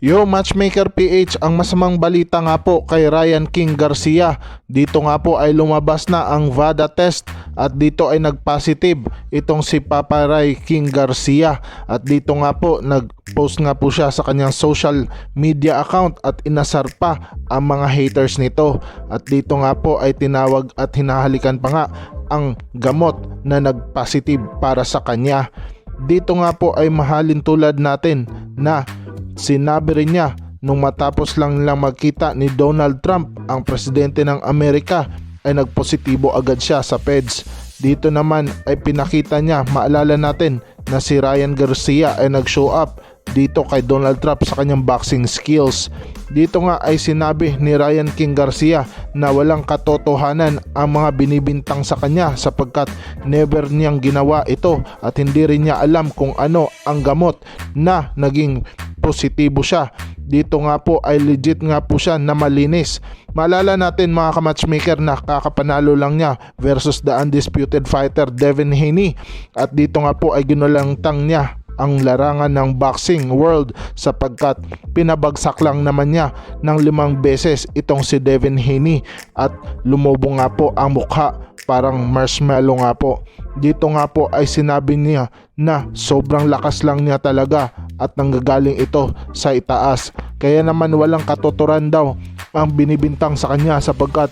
Yo, Matchmaker PH, ang masamang balita nga po kay Ryan King Garcia. Dito nga po ay lumabas na ang VADA test at dito ay nag-positive itong si Paparay King Garcia. At dito nga po nag-post nga po siya sa kanyang social media account at inasar pa ang mga haters nito. At dito nga po ay tinawag at hinahalikan pa nga ang gamot na nag-positive para sa kanya. Dito nga po ay mahalin tulad natin na sinabi rin niya nung matapos lang nilang magkita ni Donald Trump, ang presidente ng Amerika, ay nagpositibo agad siya sa PEDS. Dito naman ay pinakita niya, maalala natin na si Ryan Garcia ay nag-show up dito kay Donald Trump sa kanyang boxing skills. Dito nga ay sinabi ni Ryan King Garcia na walang katotohanan ang mga binibintang sa kanya sapagkat never niyang ginawa ito at hindi rin niya alam kung ano ang gamot na naging positibo siya. Dito nga po ay legit nga po siya na malinis. Maalala natin mga ka-matchmaker na kakapanalo lang niya versus the undisputed fighter Devin Haney. At dito nga po ay ginulangtang niya ang larangan ng boxing world sapagkat pinabagsak lang naman niya ng 5 beses itong si Devin Haney at lumobo nga po ang mukha, parang marshmallow nga po. Dito nga po ay sinabi niya na sobrang lakas lang niya talaga at nanggagaling ito sa itaas. Kaya naman walang katuturan daw ang binibintang sa kanya sapagkat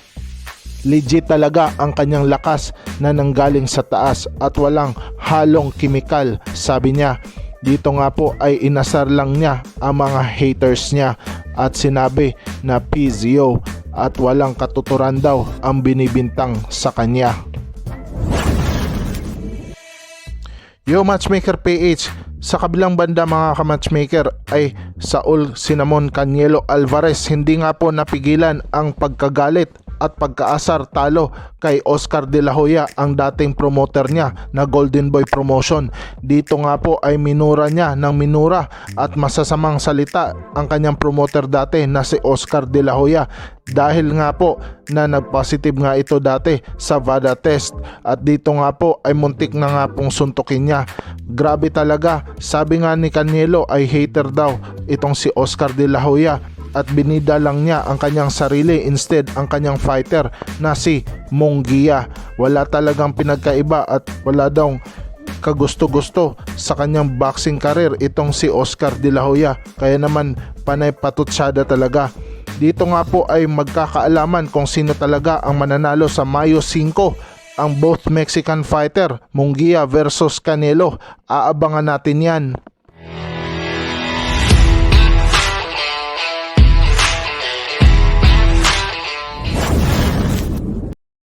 legit talaga ang kanyang lakas na nanggaling sa taas at walang halong kimikal, sabi niya. Dito nga po ay inasar lang niya ang mga haters niya at sinabi na PZO at walang katuturan daw ang binibintang sa kanya. Yo, Matchmaker PH, sa kabilang banda mga ka-matchmaker ay Saul Cinnamon Canielo Alvarez hindi nga po napigilan ang pagkagalit at pagkaasar talo kay Oscar De La Hoya, ang dating promoter niya na Golden Boy Promotion. Dito nga po ay minura niya ng minura at masasamang salita ang kanyang promoter dati na si Oscar De La Hoya dahil nga po na nag-positive nga ito dati sa VADA test at dito nga po ay muntik na nga pong suntukin niya. Grabe talaga, sabi nga ni Canielo ay hater daw itong si Oscar De La Hoya at binida lang niya ang kanyang sarili instead ang kanyang fighter na si Munguia. Wala talagang pinagkaiba at wala daw kagusto-gusto sa kanyang boxing career itong si Oscar De La Hoya, kaya naman panay patutsada talaga. Dito nga po ay magkakaalaman kung sino talaga ang mananalo sa Mayo 5, ang both Mexican fighter Munguia versus Canelo. Aabangan natin yan.